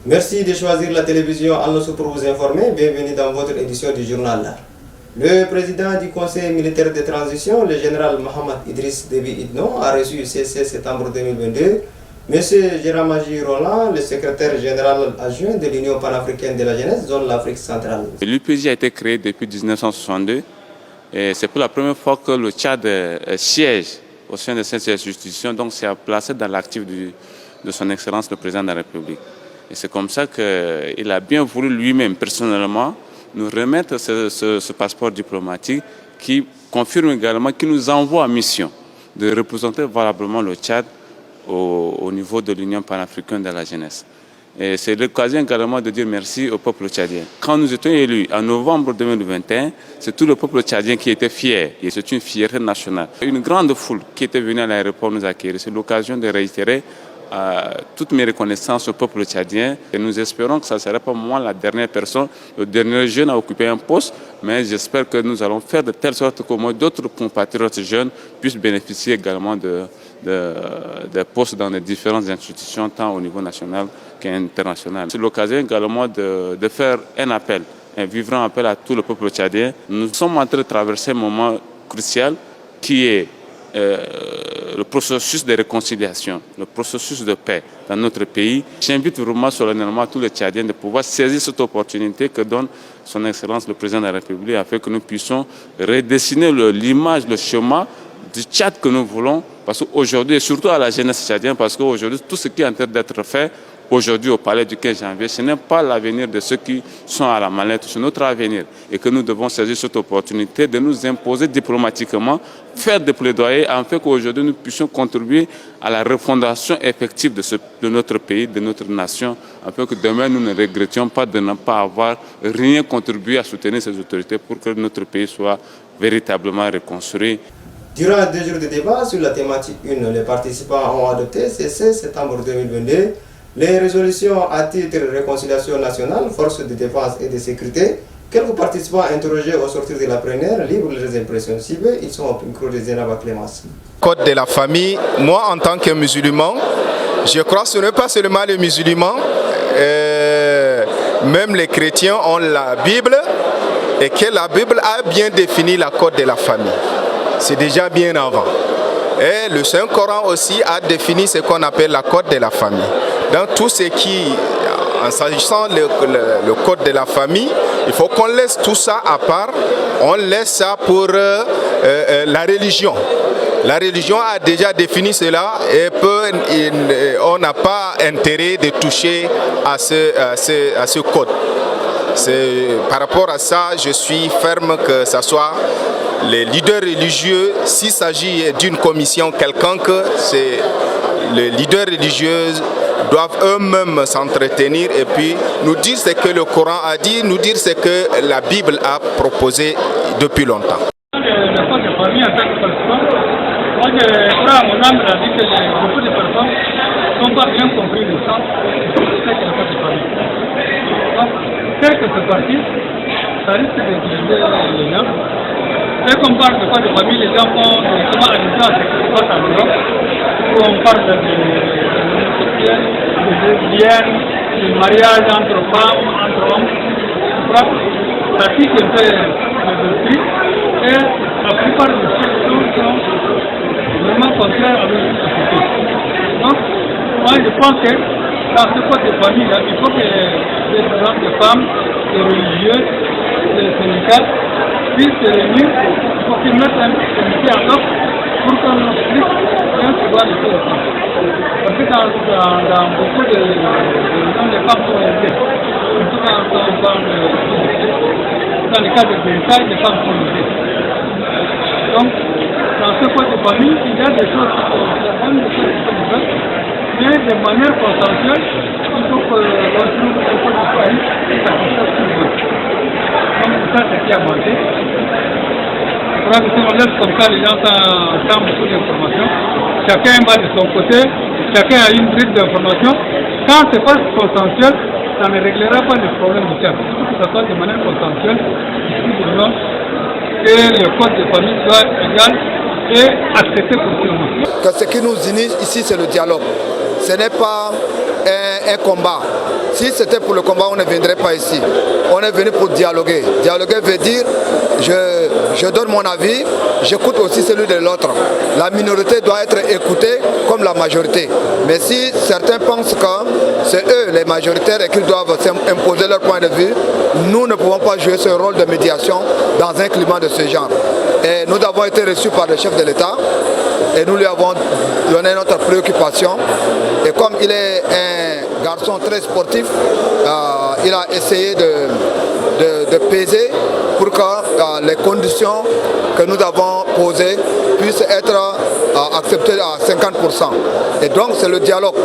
Merci de choisir la télévision Al-Nossour pour vous informer. Bienvenue dans votre édition du journal. Le président du Conseil militaire de transition, le général Mohamed Idriss Déby Itno, a reçu le 16 septembre 2022 M. Djeramaji Roland, le secrétaire général adjoint de l'Union panafricaine de la jeunesse, zone de l'Afrique centrale. L'UPJ a été créé depuis 1962 et c'est pour la première fois que le Tchad siège au sein de cette institution, donc c'est placé dans l'actif de son Excellence le Président de la République. Et c'est comme ça qu'il a bien voulu lui-même, personnellement, nous remettre ce passeport diplomatique qui confirme également qu'il nous envoie en mission de représenter valablement le Tchad au niveau de l'Union panafricaine de la jeunesse. Et c'est l'occasion également de dire merci au peuple tchadien. Quand nous étions élus en novembre 2021, c'est tout le peuple tchadien qui était fier. Et c'est une fierté nationale. Une grande foule qui était venue à l'aéroport nous accueillir. C'est l'occasion de réitérer toutes mes reconnaissances au peuple tchadien. Et nous espérons que ça ne sera pas moi la dernière personne, le dernier jeune à occuper un poste, mais j'espère que nous allons faire de telle sorte que moi, d'autres compatriotes jeunes puissent bénéficier également des postes dans les différentes institutions, tant au niveau national qu'international. C'est l'occasion également de faire un appel, un vibrant appel à tout le peuple tchadien. Nous sommes en train de traverser un moment crucial qui est le processus de réconciliation, le processus de paix dans notre pays. J'invite vraiment solennellement tous les Tchadiens de pouvoir saisir cette opportunité que donne son Excellence le Président de la République afin que nous puissions redessiner l'image, le schéma du Tchad que nous voulons, parce qu'aujourd'hui, et surtout à la jeunesse tchadienne, parce qu'aujourd'hui, tout ce qui est en train d'être fait, aujourd'hui au palais du 15 janvier, ce n'est pas l'avenir de ceux qui sont à la mallette, c'est notre avenir. Et que nous devons saisir cette opportunité de nous imposer diplomatiquement, faire des plaidoyers, afin qu'aujourd'hui nous puissions contribuer à la refondation effective de notre pays, de notre nation, afin que demain nous ne regrettions pas de ne pas avoir rien contribué à soutenir ces autorités pour que notre pays soit véritablement reconstruit. Durant 2 jours de débat sur la thématique 1, les participants ont adopté ce 16 septembre 2022 les résolutions à titre de réconciliation nationale, forces de défense et de sécurité. Quelques participants interrogés au sortir de la plénière livrent leurs impressions. Ils sont au micro de Zénaba Clémence. Code de la famille, moi en tant que musulman, je crois que ce n'est pas seulement les musulmans, même les chrétiens ont la Bible et que la Bible a bien défini la code de la famille. C'est déjà bien avant. Et le Saint-Coran aussi a défini ce qu'on appelle la code de la famille. Dans tout ce qui, en s'agissant le code de la famille, il faut qu'on laisse tout ça à part. On laisse ça pour la religion. La religion a déjà défini cela et on n'a pas intérêt de toucher à ce code. Par rapport à ça, je suis ferme que ce soit les leaders religieux, s'il s'agit d'une commission quelconque, les leaders religieux doivent eux-mêmes s'entretenir et puis nous dire ce que le Coran a dit, nous dire ce que la Bible a proposé depuis longtemps. Moi, je crois à mon âme, a dit que beaucoup de personnes n'ont pas bien compris le sens de ce que la code de famille. Donc, quel que ce parti, ça risque d'utiliser les gens. Dès qu'on parle de code de famille, les gens font comment allusion à ce qui se passe en Europe, où on parle de lesbiennes, du mariage entre femmes, entre hommes. Ça pique un peu les esprits et la plupart des choses sont vraiment contraires à notre société. Donc, moi je pense que dans ce code de famille, là, il faut que les gens de femmes, les religieux, les syndicats puissent se réunir pour qu'ils mettent un comité en œuvre pour qu'on explique bien ce doit laisser les femmes. Parce que dans beaucoup de réunions, les femmes sont élevées. Surtout quand on parle dans le cas de détail, les femmes sont élevées. Donc, dans ce code de famille, il y a des choses qui sont même des choses qui sont faites, mais de manière consensuelle, il faut que l'on trouve le code de famille et ça constate tout le monde. Donc, ça, c'est ce qui a manqué. Je crois que si on laisse comme ça, les gens ont beaucoup d'informations. Chacun va de son côté, chacun a une brique d'informations. Quand ce n'est pas consensuel, ça ne réglera pas les problèmes du Tchad. Il faut que ça soit de manière consensuelle, ici de l'homme, et le code de famille soit égal et accepté pour tout le monde. Ce qui nous unit ici, c'est le dialogue. Ce n'est pas un combat. Si c'était pour le combat, on ne viendrait pas ici. On est venu pour dialoguer. Dialoguer veut dire, je donne mon avis, j'écoute aussi celui de l'autre. La minorité doit être écoutée comme la majorité. Mais si certains pensent que c'est eux les majoritaires et qu'ils doivent imposer leur point de vue, nous ne pouvons pas jouer ce rôle de médiation dans un climat de ce genre. Et nous avons été reçus par le chef de l'État et nous lui avons donné notre préoccupation. Et comme il est un garçon très sportif, il a essayé de peser pour que les conditions que nous avons posées puissent être acceptées à 50%. Et donc c'est le dialogue.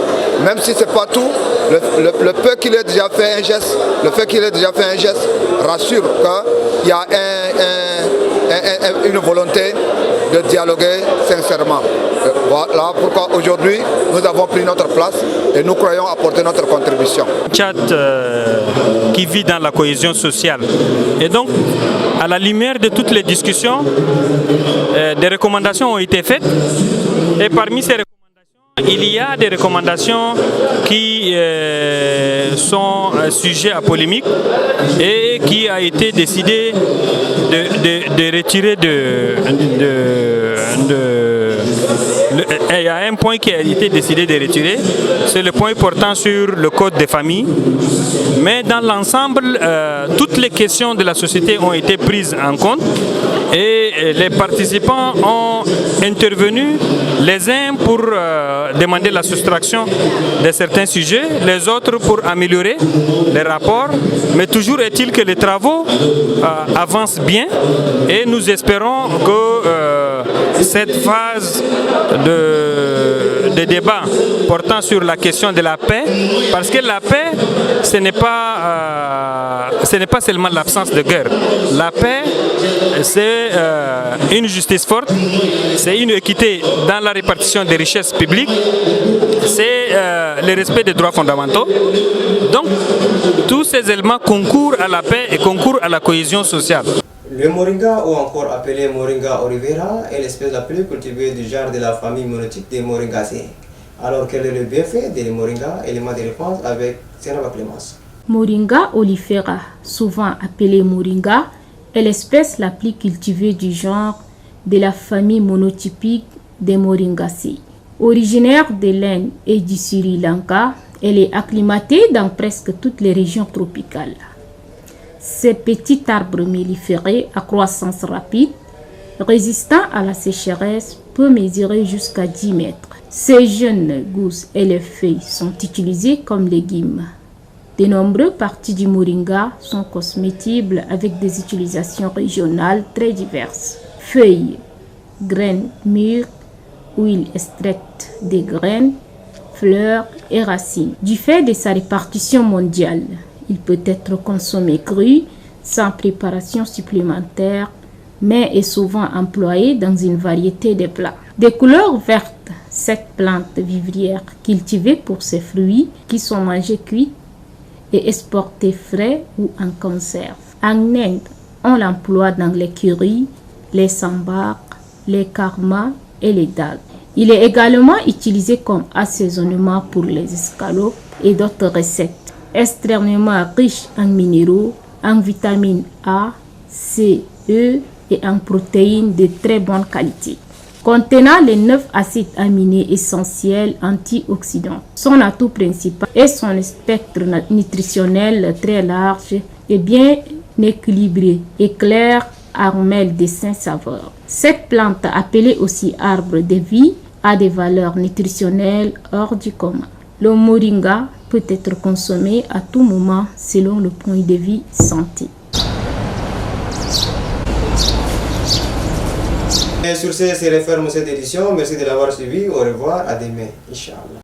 Même si ce n'est pas tout, le peu qu'il ait déjà fait un geste, le fait qu'il ait déjà fait un geste rassure qu'il y a une volonté de dialoguer sincèrement. Voilà pourquoi aujourd'hui nous avons pris notre place et nous croyons apporter notre contribution. Tchad qui vit dans la cohésion sociale. Et donc, à la lumière de toutes les discussions, des recommandations ont été faites. Et parmi ces recommandations, il y a des recommandations qui sont sujets à polémique et qui a été décidé de retirer il y a un point qui a été décidé de retirer, c'est le point portant sur le code des familles. Mais dans l'ensemble, toutes les questions de la société ont été prises en compte et les participants ont intervenu les uns pour demander la soustraction de certains sujets, les autres pour améliorer les rapports. Mais toujours est-il que les travaux avancent bien et nous espérons que cette phase de débat portant sur la question de la paix, parce que la paix, ce n'est pas seulement l'absence de guerre. La paix, c'est une justice forte, c'est une équité dans la répartition des richesses publiques, c'est le respect des droits fondamentaux. Donc, tous ces éléments concourent à la paix et concourent à la cohésion sociale. Le moringa, ou encore appelé Moringa olivera, est l'espèce la plus cultivée du genre de la famille monotype des Moringaceae. Alors quel est le bienfait des moringa? Élément de réponse avec Sénaba Clémence. Moringa olifera, souvent appelé moringa, est l'espèce la plus cultivée du genre de la famille monotypique des Moringaceae. Originaire de l'Inde et du Sri Lanka, elle est acclimatée dans presque toutes les régions tropicales. Ces petits arbres melliférés à croissance rapide, résistants à la sécheresse, peut mesurer jusqu'à 10 mètres. Ces jeunes gousses et les feuilles sont utilisées comme légumes. De nombreuses parties du moringa sont comestibles avec des utilisations régionales très diverses. Feuilles, graines mûres, huile extraite des graines, fleurs et racines. Du fait de sa répartition mondiale, il peut être consommé cru, sans préparation supplémentaire, mais est souvent employé dans une variété de plats. De couleur verte, cette plante vivrière cultivée pour ses fruits qui sont mangés cuits et exportés frais ou en conserve. En Inde, on l'emploie dans les currys, les sambars, les karmas et les dalles. Il est également utilisé comme assaisonnement pour les escalopes et d'autres recettes. Extrêmement riche en minéraux, en vitamines A, C, E et en protéines de très bonne qualité. Contenant les 9 acides aminés essentiels antioxydants. Son atout principal est son spectre nutritionnel très large et bien équilibré et clair, mêle de saines saveurs. Cette plante, appelée aussi arbre de vie, a des valeurs nutritionnelles hors du commun. Le moringa peut être consommé à tout moment selon le point de vue santé. Et sur ce, c'est referme cette édition. Merci de l'avoir suivi. Au revoir. À demain. Inch'Allah.